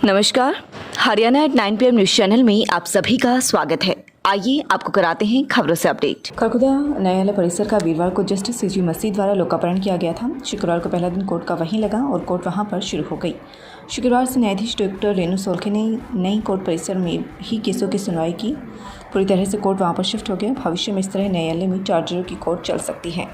नमस्कार, Haryana eight 9 PM news channel में आप सभी का स्वागत है। आइए आपको कराते हैं खबरों से अपडेट। खरखुदा न्यायालय परिसर का वीरवार को जस्टिस सीजी मसीह द्वारा लोकार्पण किया गया था। शुक्रवार को पहला दिन कोर्ट का वहीं लगा और कोर्ट वहां पर शुरू हो गई। शुक्रवार से न्यायाधीश डॉक्टर रेणु सोलखे ने नई कोर्ट परिसर में ही केसों की सुनवाई की। पूरी तरह से कोर्ट वहां पर शिफ्ट हो गया। भविष्य में इस तरह न्यायालय में चार्जरों की कोर्ट चल सकती है,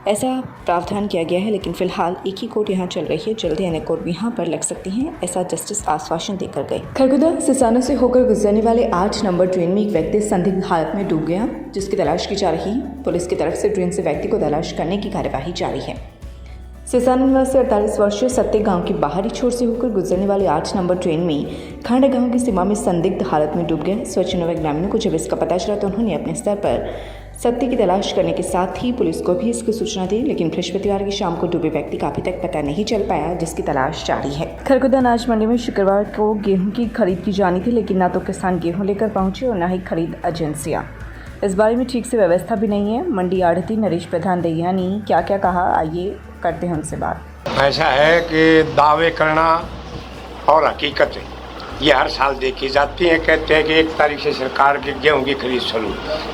ऐसा प्रावधान किया गया है, लेकिन फिलहाल एक ही कोर्ट यहाँ चल रही है। जल्दी अन्य कोर्ट भी यहाँ पर लग सकती हैं, ऐसा जस्टिस आश्वासन देकर गए। खरखुदा सिसाना से होकर गुजरने वाले 8 नंबर ट्रेन में एक व्यक्ति संदिग्ध हालत में डूब गया, जिसकी तलाश की जा रही है। पुलिस की तरफ से ट्रेन से व्यक्ति को तलाश करने की कार्यवाही जारी है। सिसाना निवासी 48 वर्षीय सत्य गांव की बाहरी छोर से होकर गुजरने वाली 8 नंबर ट्रेन में खंड गांव की सीमा में संदिग्ध हालत में डूब गया। स्वच्छंद ग्रामीणों को जब इसका पता चला तो उन्होंने अपने स्तर पर सत्य की तलाश करने के साथ ही पुलिस को भी इसकी सूचना दी, लेकिन बृहस्पतिवार की शाम को डूबे व्यक्ति का अभी तक पता नहीं चल पाया, जिसकी तलाश जारी है। खरखुदा अनाज मंडी में शुक्रवार को गेहूं की खरीद की जानी थी, लेकिन न तो किसान गेहूं लेकर पहुंचे और न ही खरीद एजेंसियां। इस बारे में ठीक से व्यवस्था भी नहीं है। मंडी आढ़ती नरेश प्रधान दैया ने क्या क्या कहा, आइए करते हैं उनसे बात। ऐसा है कि दावे करना और हकीकत ये हर साल देखी जाती है। कहते हैं कि 1 तारीख से सरकार की गेहूं की खरीद शुरू,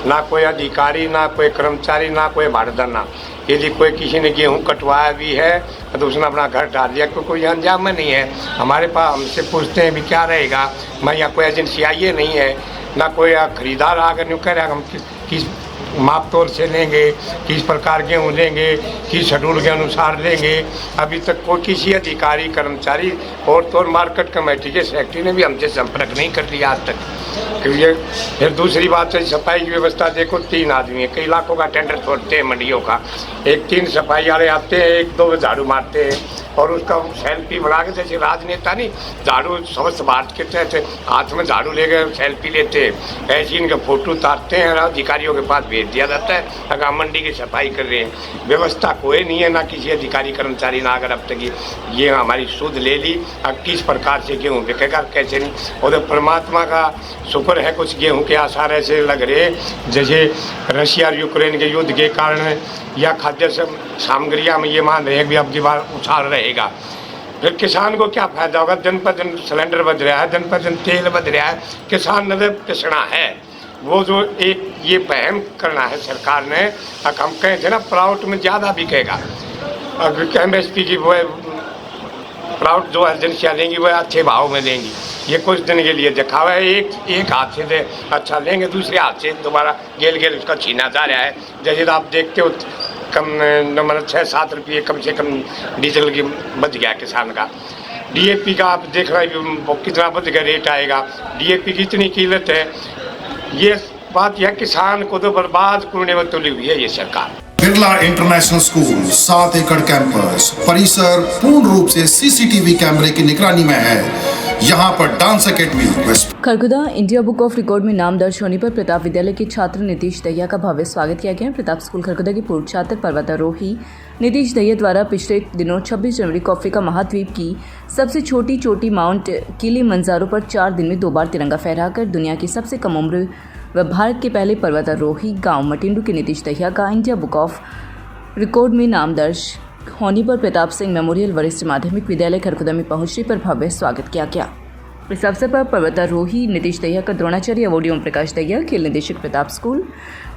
ना कोई अधिकारी, ना कोई कर्मचारी, ना कोई भाड़ादाना। यदि कोई किसी ने गेहूं कटवाया भी है तो उसने अपना घर डाल दिया, कोई अंजाम में नहीं है। हमारे पास हमसे पूछते हैं भी क्या रहेगा, मैं यहाँ कोई एजेंसी आई है नहीं है, ना कोई खरीदार आकर नहीं कह रहा हम किस माप तौल से लेंगे, किस प्रकार गेहूँ लेंगे, किस शेड्यूल के अनुसार लेंगे। अभी तक कोई किसी अधिकारी, कर्मचारी और तो मार्केट कमेटी के सेक्रेटरी ने भी हमसे संपर्क नहीं कर लिया आज तक। क्योंकि फिर दूसरी बात है, सफाई की व्यवस्था देखो, 3 आदमी है, कई लाखों का टेंडर छोड़ते हैं मंडियों का। 3 सफाई वाले आते हैं, 1-2 झाड़ू मारते हैं और उसका सेल्फी बना के, जैसे राजनेता नहीं झाड़ू स्वच्छ भारत के तहत हाथ में झाड़ू लेकर सेल्फी लेते हैं, ऐसे इनके फोटो उतारते हैं और अधिकारियों के पास भेज दिया जाता है अगर मंडी की सफाई कर रहे हैं। व्यवस्था कोई नहीं है, ना किसी अधिकारी कर्मचारी, ना अगर अब तक ये हमारी सूद ले ली, अब किस प्रकार से गेहूँ बिकेगा कैसे नहीं। और परमात्मा का शुक्र है, कुछ गेहूँ के आसार ऐसे लग रहे जैसे रशिया और यूक्रेन के युद्ध के कारण या खाद्य सामग्रियाँ में ये मान रहे हैं कि अब की बार उछाल रहेगा। फिर किसान को क्या फायदा होगा? दिन पर दिन सिलेंडर बच रहा है, दिन पर दिन तेल बच रहा है, किसान नजर पिसना है। वो जो एक ये वहम करना है सरकार ने, अब हम कहें थे ना प्राउट में ज़्यादा बिकेगा, MSP की वो प्राउट जो एजेंसियाँ लेंगी वो अच्छे भाव में लेंगी। ये कुछ दिन के लिए दिखावा है, एक हाथ से दे अच्छा लेंगे, दूसरे हाथ से दोबारा गेल उसका छीना जा रहा है। जैसे आप देखते हो कम नंबर 6-7 रुपये कम से कम डीजल की बच गया किसान का। DAP का आप देख रहे हैं कितना बच गया रेट आएगा। DAP की इतनी कीमत है, ये बात यह किसान को तो बर्बाद करने में तुली हुई है ये सरकार। बिरला इंटरनेशनल स्कूल 7 एकड़ कैंपस, परिसर पूर्ण रूप से CCTV कैमरे की निगरानी में है। यहाँ पर dance academy. Kharkhoda India book of record में नाम दर्ज होने पर प्रताप विद्यालय के छात्र नीतीश दहिया का भव्य स्वागत किया गया। प्रताप स्कूल खरखुदा के पूर्व छात्र पर्वतारोही नीतीश दहिया द्वारा पिछले दिनों 26 जनवरी को अफ्रीका महाद्वीप की सबसे छोटी चोटी माउंट किलिमंजारो पर 4 दिन में 2 बार तिरंगा फहराकर दुनिया की सबसे कम उम्र व भारत के पहले पर्वतारोही गांव मटिंडू के नीतीश दहिया का इंडिया बुक ऑफ रिकॉर्ड में नाम दर्ज होने पर प्रताप सिंह मेमोरियल वरिष्ठ माध्यमिक विद्यालय खरखुदा में पहुंचने पर भव्य स्वागत किया गया। इस अवसर पर पर्वतारोही नीतीश दहिया का द्रोणाचार्य अवार्डी ओम प्रकाश दहिया, खेल निदेशक प्रताप स्कूल,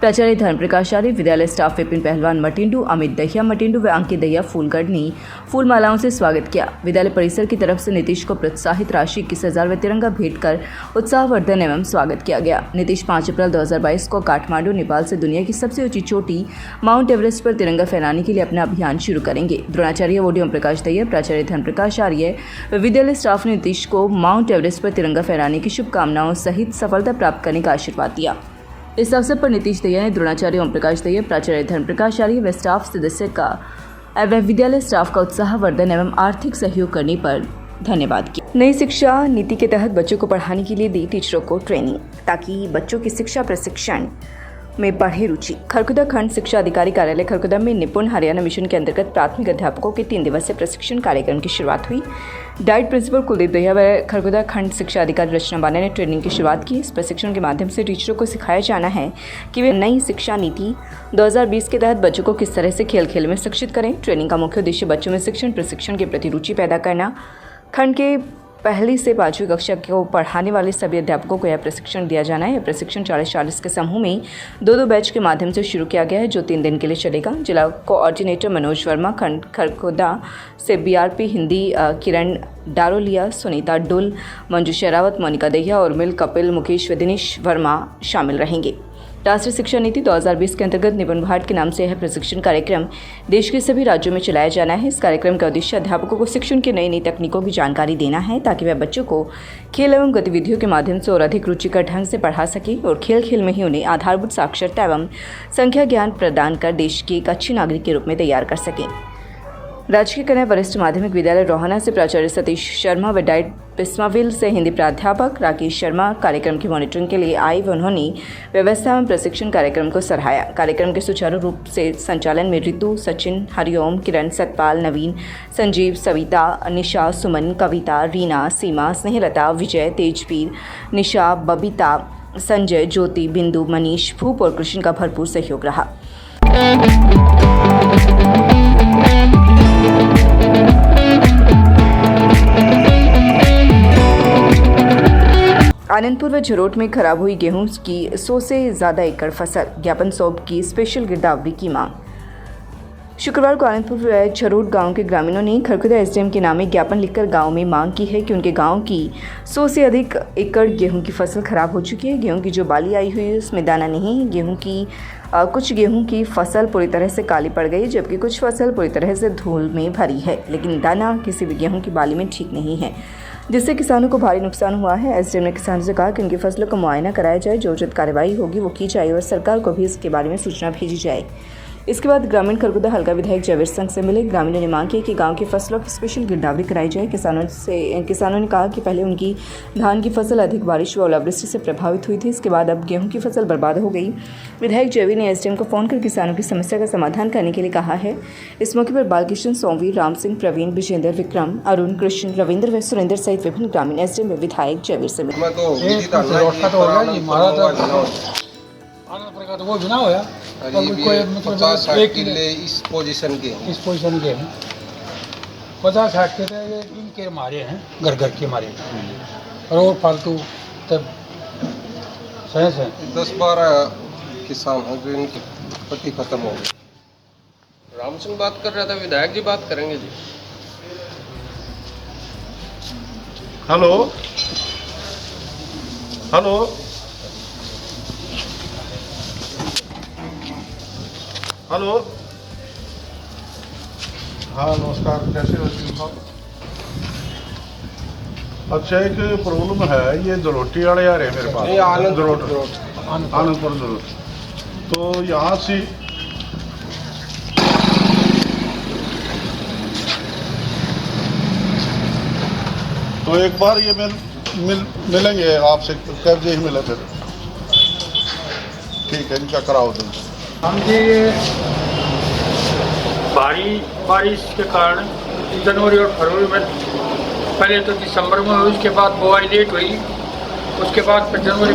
प्राचार्य धर्म प्रकाश आर्य, विद्यालय स्टाफ विपिन पहलवान मटिंडू, अमित दहिया मटिंडू व अंकित दहिया फूलगढ़ ने फूल मालाओं से स्वागत किया। विद्यालय परिसर की तरफ से नीतीश को प्रोत्साहित राशि 21,000 व तिरंगा भेंट कर उत्साहवर्धन एवं स्वागत किया गया। नीतीश 5 अप्रैल 2022 को काठमांडू नेपाल से दुनिया की सबसे ऊंची चोटी माउंट एवरेस्ट पर तिरंगा फहराने के लिए अपना अभियान शुरू करेंगे। द्रोणाचार्य अवार्डी ओम प्रकाश दहिया, प्राचार्य धर्म प्रकाश आर्य व विद्यालय स्टाफ ने नीतीश को माउंट एवरेस्ट पर तिरंगा फहराने की शुभकामनाओं सहित सफलता प्राप्त करने का आशीर्वाद दिया। इस अवसर पर नीतीश दहिया ने द्रोणाचार्य ओम प्रकाश दहिया, प्राचार्य धर्म प्रकाश आर्य व स्टाफ सदस्य का एवं विद्यालय स्टाफ का उत्साहवर्धन एवं आर्थिक सहयोग करने पर धन्यवाद किया। नई शिक्षा नीति के तहत बच्चों को पढ़ाने के लिए दी टीचरों को ट्रेनिंग, ताकि बच्चों की शिक्षा प्रशिक्षण में बढ़े रुचि। खरखुदा खंड शिक्षा अधिकारी कार्यालय खरखुदा में निपुण हरियाणा मिशन के अंतर्गत प्राथमिक अध्यापकों के 3 दिवसीय प्रशिक्षण कार्यक्रम की शुरुआत हुई। डाइट प्रिंसिपल कुलदीप दहिया व खरखुदा खंड शिक्षा अधिकारी रचना बाना ने ट्रेनिंग की शुरुआत की। इस प्रशिक्षण के माध्यम से टीचरों को सिखाया जाना है कि वे नई शिक्षा नीति 2020 के तहत बच्चों को किस तरह से खेल खेल में शिक्षित करें। ट्रेनिंग का मुख्य उद्देश्य बच्चों में शिक्षण प्रशिक्षण के प्रति रुचि पैदा करना, खंड के पहली से 5वीं कक्षा को पढ़ाने वाले सभी अध्यापकों को यह प्रशिक्षण दिया जाना है। यह प्रशिक्षण 40-40 के समूह में 2-2 बैच के माध्यम से शुरू किया गया है, जो 3 दिन के लिए चलेगा। जिला कोऑर्डिनेटर मनोज वर्मा, खंड खरखोदा से बीआरपी हिंदी किरण डारोलिया, सुनीता डुल, मंजू शेरावत, मोनिका दहिया और मिल कपिल, मुकेश व दिनेश वर्मा शामिल रहेंगे। राष्ट्रीय शिक्षा नीति 2020 के अंतर्गत निपुण भारत के नाम से यह प्रशिक्षण कार्यक्रम देश के सभी राज्यों में चलाया जाना है। इस कार्यक्रम का उद्देश्य अध्यापकों को शिक्षण की नई नई तकनीकों की जानकारी देना है, ताकि वह बच्चों को खेल एवं गतिविधियों के माध्यम से और अधिक रुचिकर ढंग से पढ़ा सके और खेल खेल में ही उन्हें आधारभूत साक्षरता एवं संख्या ज्ञान प्रदान कर देश के एक अच्छे नागरिक के रूप में तैयार कर सकें। राजकीय कन्या वरिष्ठ माध्यमिक विद्यालय रोहाना से प्राचार्य सतीश शर्मा व डाइट पिस्माविल से हिंदी प्राध्यापक राकेश शर्मा कार्यक्रम की मॉनिटरिंग के लिए आए व उन्होंने व्यवस्था एवं प्रशिक्षण कार्यक्रम को सराहाया। कार्यक्रम के सुचारू रूप से संचालन में ऋतु, सचिन, हरिओम, किरण, सतपाल, नवीन, संजीव, सविता, निशा, सुमन, कविता, रीना, सीमा, स्नेहलता, विजय, तेजवीर, निशा, बबीता, संजय, ज्योति, बिंदु, मनीष, भूप और कृष्ण का भरपूर सहयोग रहा। आनंदपुर व झरोट में खराब हुई गेहूं की 100 से ज़्यादा एकड़ फसल, ज्ञापन सौंप की स्पेशल गिरदावरी की मांग। शुक्रवार को आनंदपुर व झरोट गांव के ग्रामीणों ने खरखुदा एसडीएम के नाम एक ज्ञापन लिखकर गांव में मांग की है कि उनके गांव की 100 से अधिक एकड़ गेहूं की फसल खराब हो चुकी है। गेहूं की जो बाली आई हुई है उसमें दाना नहीं है। कुछ गेहूं की फसल पूरी तरह से काली पड़ गई, जबकि कुछ फसल पूरी तरह से धूल में भरी है, लेकिन दाना किसी भी गेहूं की बाली में ठीक नहीं है, जिससे किसानों को भारी नुकसान हुआ है। एसडीएम ने किसानों से कहा कि उनकी फसलों का मुआयना कराया जाए, जो उचित कार्रवाई होगी वो की जाए और सरकार को भी इसके बारे में सूचना भेजी जाए। इसके बाद ग्रामीण खरगोदा हल्का विधायक जयवीर सिंह से मिले। ग्रामीणों ने मांग की कि गांव की फसलों की स्पेशल गिरदावरी कराई जाए। किसानों ने कहा कि पहले उनकी धान की फसल अधिक बारिश व ओलावृष्टि से प्रभावित हुई थी, इसके बाद अब गेहूं की फसल बर्बाद हो गई। विधायक जयवीर ने एसडीएम को फोन कर किसानों की समस्या का समाधान करने के लिए कहा है। इस मौके पर बालकृष्ण, सोमवीर, राम सिंह, प्रवीण, विजेंद्र, विक्रम, अरुण, कृष्ण, रविंद्र व सुरेंद्र सहित विभिन्न ग्रामीण एसडीएम व विधायक जयवीर से मिले। वो बिना होया कोई मतलब 50-60 किले इस पोजीशन के 50-60 के इनके मारे हैं, घर के मारे और फालतू तब सही से 10-12 किसान हैं जो इनकी पति खत्म हो गई। राम सिंह बात कर रहा था, विधायक जी बात करेंगे जी। हेलो हेलो हेलो, हाँ नमस्कार, कैसे हो साहब? अच्छा, एक प्रॉब्लम है, ये दरोटी वाले आ रहे हैं मेरे पास, आनंदपुर जरूर। तो यहाँ से तो एक बार ये मिलेंगे आपसे, कब ही मिले फिर? ठीक है, इनका कराओ तुम। हम जी भारी बारिश के कारण जनवरी और फरवरी में, पहले तो दिसंबर में हुई, उसके बाद बुआई लेट हुई, उसके बाद फिर जनवरी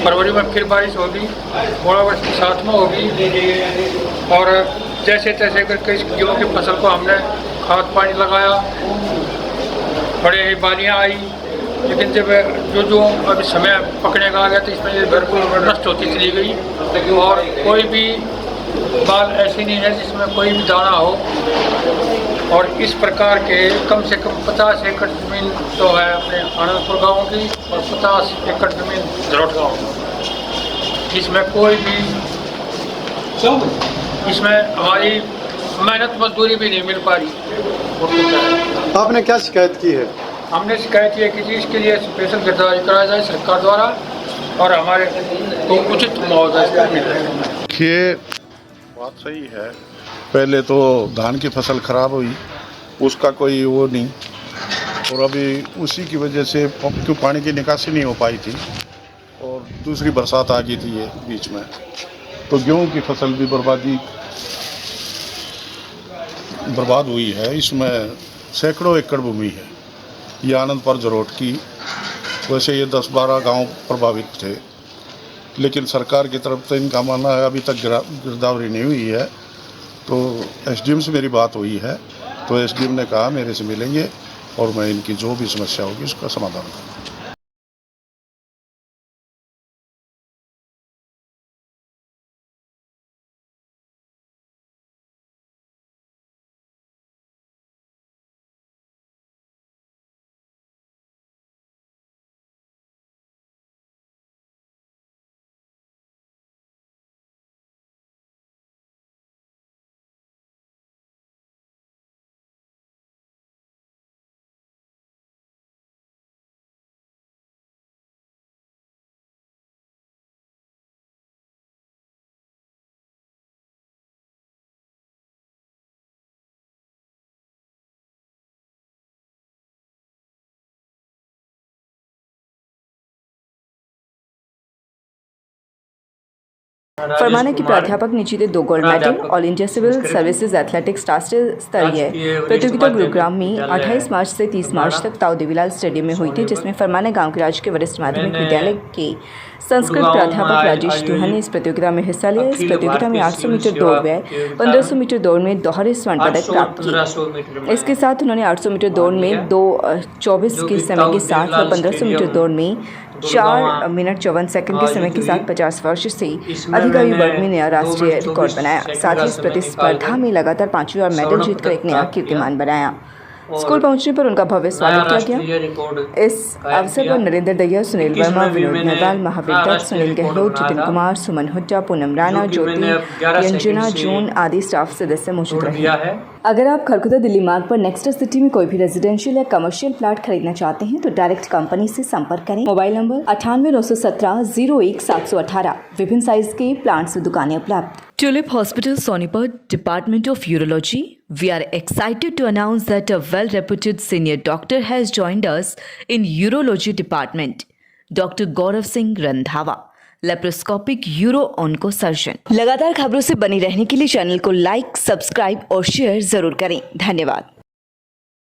फरवरी में फिर बारिश होगी, ओलावृष्टि साथ में होगी, और जैसे तैसे करके इस गेहूँ की फसल को हमने खाद पानी लगाया, बड़े ही बालियाँ आई, लेकिन जब जो अभी समय पकड़ने का आ गया तो इसमें बिल्कुल नष्ट होती चली गई, और कोई भी बाल ऐसी नहीं है जिसमें कोई भी दाना हो। और इस प्रकार के कम से कम 50 एकड़ ज़मीन तो है अपने आनंदपुर गांव की, और 50 एकड़ ज़मीन झरोट गांव की, इसमें कोई भी इसमें हमारी मेहनत मजदूरी भी नहीं मिल पा रही। आपने क्या शिकायत की है? हमने शिकायत ये की थी, इसके लिए स्पेशल गिरदावरी कराया जाए सरकार द्वारा, और हमारे को उचित मुआवजा मिले। ये बात सही है, पहले तो धान की फसल खराब हुई, उसका कोई वो नहीं, और अभी उसी की वजह से क्यों पानी की निकासी नहीं हो पाई थी, और दूसरी बरसात आ गई थी ये बीच में, तो गेहूं की फसल भी बर्बाद हुई है। इसमें सैकड़ों एकड़ भूमि है, ये आनंदपुर जरोट की। वैसे ये 10-12 गांव प्रभावित थे, लेकिन सरकार की तरफ से इनका मानना है अभी तक गिरदावरी नहीं हुई है। तो एसडीएम से मेरी बात हुई है, तो एसडीएम ने कहा मेरे से मिलेंगे, और मैं इनकी जो भी समस्या होगी उसका समाधान करूँगा। फरमाना की प्राध्यापक ने जीते 2 gold medal. All India civil services athletics राष्ट्रीय स्तरीय प्रतियोगिता गुरुग्राम में 28 मार्च से 30 मार्च तक ताऊ देवीलाल स्टेडियम में हुई थी, जिसमें फरमाना गांव के राजकीय वरिष्ठ माध्यमिक विद्यालय के संस्कृत प्राध्यापक राजेश दुहान ने इस प्रतियोगिता में हिस्सा लिया। इस प्रतियोगिता में 800 मीटर दौड़ व 1500 मीटर दौड़ में दोहरे स्वर्ण पदक प्राप्त किए। इसके साथ उन्होंने 800 मीटर दौड़ में 2:24 के समय के साथ व 1500 मीटर दौड़ में 4 मिनट 54 सेकंड के समय के साथ 50 वर्ष से अधिक आयु वर्ग में नया राष्ट्रीय रिकॉर्ड बनाया। साथ ही इस प्रतिस्पर्धा में लगातार 5वीं बार मेडल जीतकर एक नया कीर्तिमान बनाया। स्कूल पहुंचने पर उनका भव्य स्वागत किया गया। इस अवसर पर नरेंद्र दहिया, सुनील वर्मा, विनोद नेरवाल, महावीर दत्त, सुनील गहलोत, जितिन कुमार, सुमन हुड्डा, पूनम राणा, ज्योति यंजना, जून आदि स्टाफ सदस्य मौजूद रहे। अगर आप खरखुदा दिल्ली मार्ग पर नेक्स्टर सिटी में कोई भी रेजिडेंशियल या कमर्शियल प्लाट खरीदना चाहते हैं तो डायरेक्ट कंपनी से संपर्क करें। Mobile number 9891701718। विभिन्न साइज के प्लांट्स और दुकानें उपलब्ध। Tulip Hospital, Sonipat, Department of Urology. We are excited to announce that a well-reputed senior doctor has joined us in Urology Department, Dr. Gaurav Singh Randhawa, laparoscopic euro onco surgeon. लगातार खबरों से बनी रहने के लिए चैनल को like, subscribe और share जरूर करें। धन्यवाद।